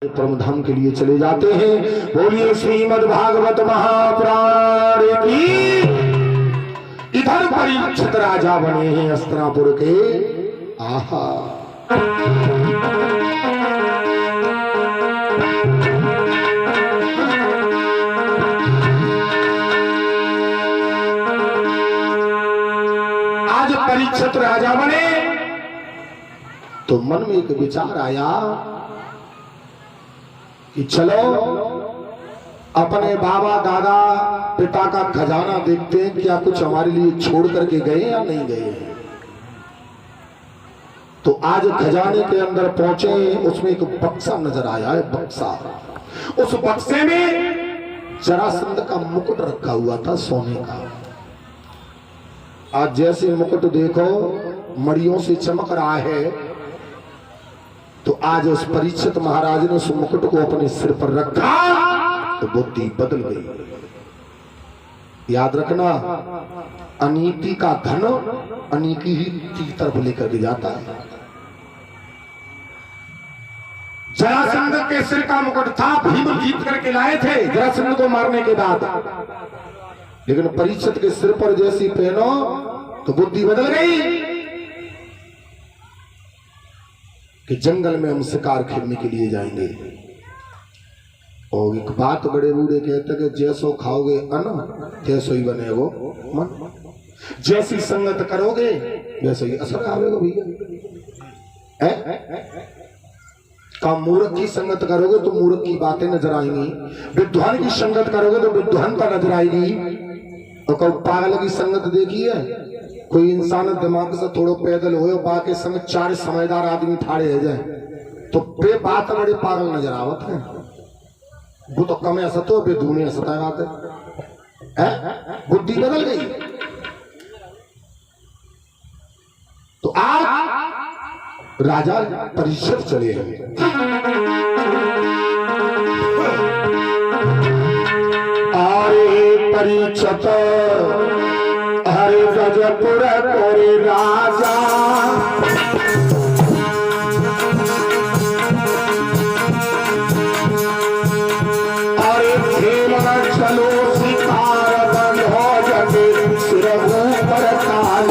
परम धाम के लिए चले जाते हैं। बोलिए श्रीमद् भागवत महापुराण की। इधर परीक्षित राजा बने हैं हस्तिनापुर के। आहा आज परीक्षित राजा बने तो मन में एक विचार आया कि चलो अपने बाबा दादा पिता का खजाना देखते हैं, क्या कुछ हमारे लिए छोड़ करके गए या नहीं गए। तो आज खजाने के अंदर पहुंचे, उसमें एक बक्सा नजर आया है। बक्सा, उस बक्से में जरासंध का मुकुट रखा हुआ था सोने का। आज जैसे मुकुट देखो मड़ियों से चमक रहा है, तो आज उस परीक्षित महाराज ने उस मुकुट को अपने सिर पर रखा तो बुद्धि बदल गई। याद रखना, अनीति का धन अनीति ही की तरफ लेकर के जाता है। जरासंध के सिर का मुकुट था, भीम जीत करके लाए थे जरासंध को मारने के बाद, लेकिन परीक्षित के सिर पर जैसी पहनो तो बुद्धि बदल गई कि जंगल में हम शिकार खेलने के लिए जाएंगे। और एक बात बड़े बूढ़े कहते कि जैसो खाओगे अन्न तैसो ही बने वो मन, जैसी संगत करोगे वैसे ही असर आवेगा भैया। का मूर्ख की संगत करोगे तो मूर्ख की बातें नजर आएंगी, विद्वान की संगत करोगे तो विद्वानता नजर आएगी। और कब पागल की संगत देखी है, कोई इंसान दिमाग से थोड़ो पैदल हो बाकी संग चार समझदार आदमी ठाड़े रह जाए तो बे बात बड़े पागल नजर आवत है। वो तो कम असत हो, बेधूने असत है। बुद्धि बदल गई। तो आज राजा परीक्षित चले हैं। आए परीक्षित हरे गजपुर कोरे राजा, अरे खेल चलो शिकार बंद हो जगे सिर ऊपर ताल।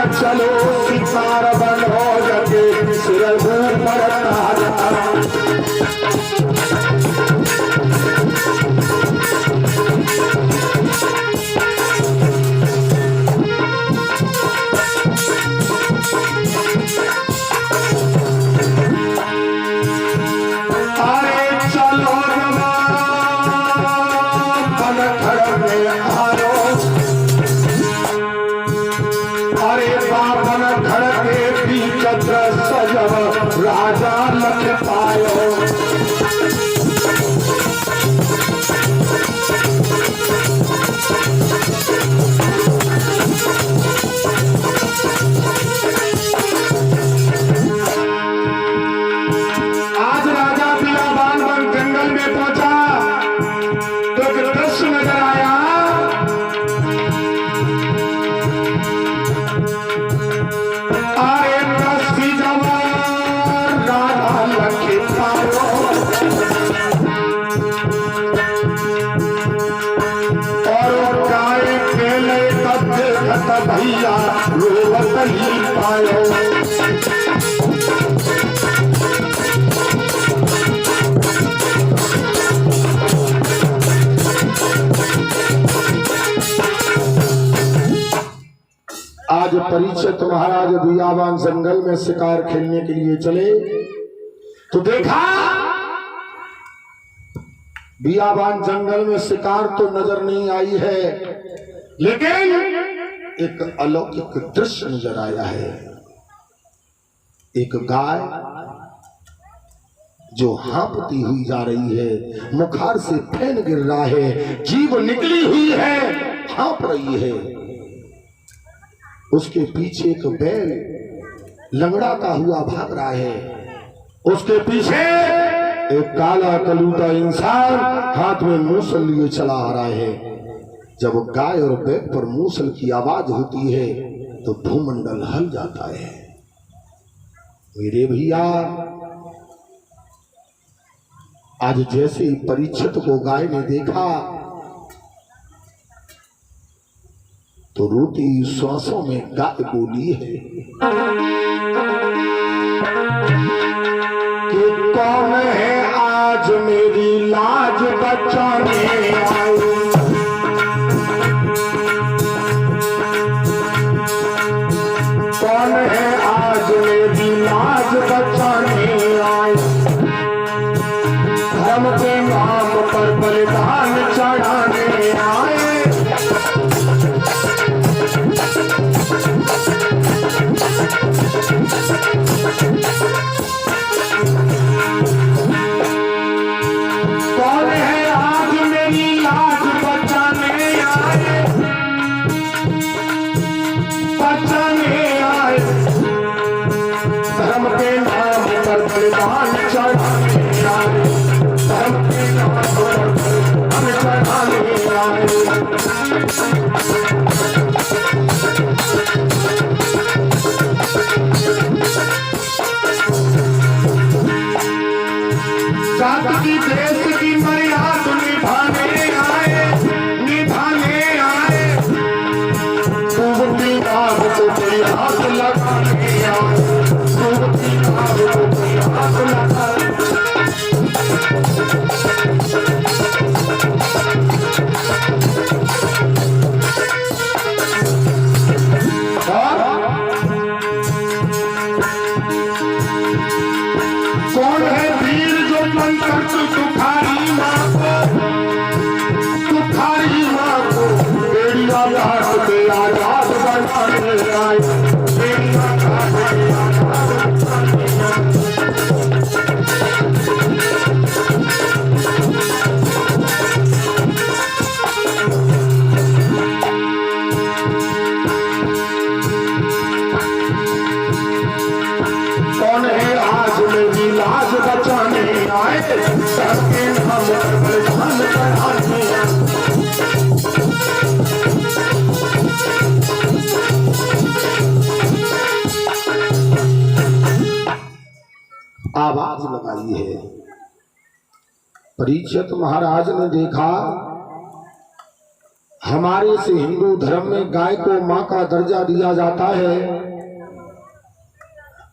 चलो शिकार बंद हो जगे सिर ऊपर ताल। अरे चलो बन खड़ में हारो, अरे बाबन खड़ के बीच सजब राजा लख पायो। आज राजा बियाबान वन जंगल में पहुंचा तो एक दृश्य नजर आया। अरे दस्ती जवान राधा लखे पायो, और गाय खेले तब भैया रोवत ही पायो। आज परीक्षित महाराज बियाबान जंगल में शिकार खेलने के लिए चले तो देखा बियाबान जंगल में शिकार तो नजर नहीं आई है, लेकिन एक अलौकिक दृश्य नजर आया है। एक गाय जो हाँपती हुई जा रही है, मुखार से फेन गिर रहा है, जीभ निकली हुई है, हाँप रही है। उसके पीछे एक बैल लंगड़ाता हुआ भाग रहा है। उसके पीछे एक काला कलूटा इंसान हाथ में मूसल लिए चला आ रहा है। जब गाय और बैल पर मूसल की आवाज होती है तो भूमंडल हिल जाता है। मेरे भैया, आज जैसे ही परीक्षित को गाय ने देखा तो रोती श्वासों में गाय बोली है कि कौन है आज मेरी लाज बचाने आई। कौन है आज मेरी लाज बचाने आई। धर्म के नाम पर बलिदान चढ़ाने आए। कौन है आज मेरी लाज बचाने आए। बचाने आए। धर्म के नाम पर बलिदान चढ़ाने आए। धर्म के नाम पर बलिदान चढ़ाने आए। जात की देश की मर्यादा निभाने आए। निभाने आए। डूबती नाव को कोई हाथ लगाने आए। डूबती नाव को कोई हाथ लगाने। कौन है वीर जो बनकर तुखारी माँ को। तुखारी माँ को बेड़िया घाट पे आजाद बनाने आए। बेड़िया घाट पे आजाद बनाने आए। कौन है आज मेरी लाज बचाने आए। सबके नाम पर बलिदान चढ़ाने आए। आवाज लगाई है। परीक्षित महाराज ने देखा हमारे से हिंदू धर्म में गाय को मां का दर्जा दिया जाता है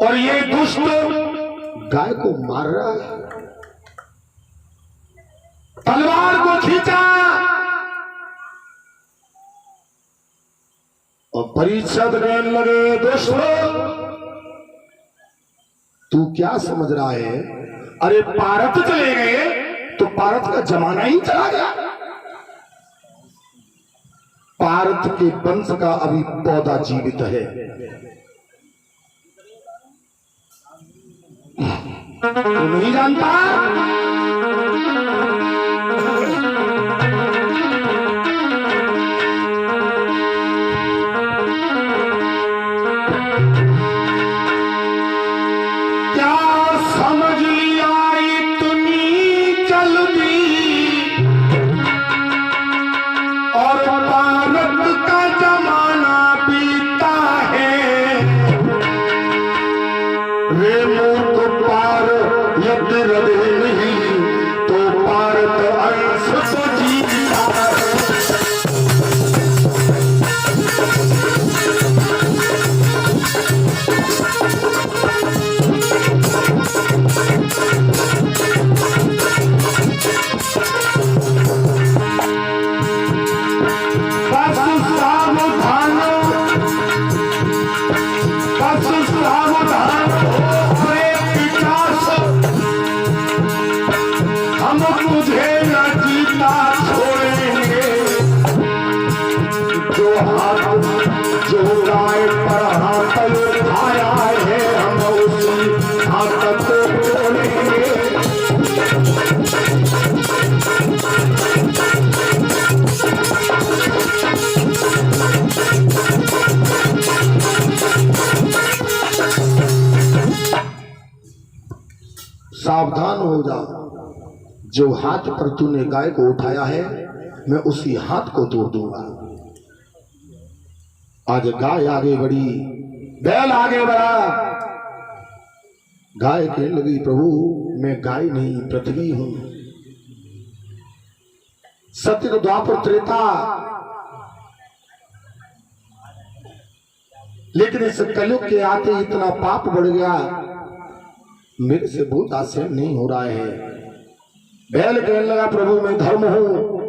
और ये दुष्ट गाय को मार रहा है। तलवार को खींचा और परीक्षित कहने लगे दुष्ट तू क्या समझ रहा है। अरे पारत चले गए तो पारत का जमाना ही चला गया। पारत के वंश का अभी पौधा जीवित है। तू नहीं जानता। क्या समझ लिया इतनी जल्दी और भारत का जमाना बीता है। रे मूर्ख पार यदि रहे नहीं तो भारत अंश तो जीता है। जो गाय पर हाथ उठाया है हम उसी हाथ को तोड़ेंगे। सावधान हो जा, जो हाथ पर तूने गाय को उठाया है मैं उसी हाथ को तोड़ दूंगा। आज गाय आगे बढ़ी, बैल आगे बढ़ा। गाय कहने लगी प्रभु मैं गाय नहीं पृथ्वी हूं। सत्य द्वापर त्रेता, लेकिन इस कलयुग के आते इतना पाप बढ़ गया, मेरे से बहुत आश्चर्य नहीं हो रहा है। बैल कहने लगा प्रभु मैं धर्म हूं,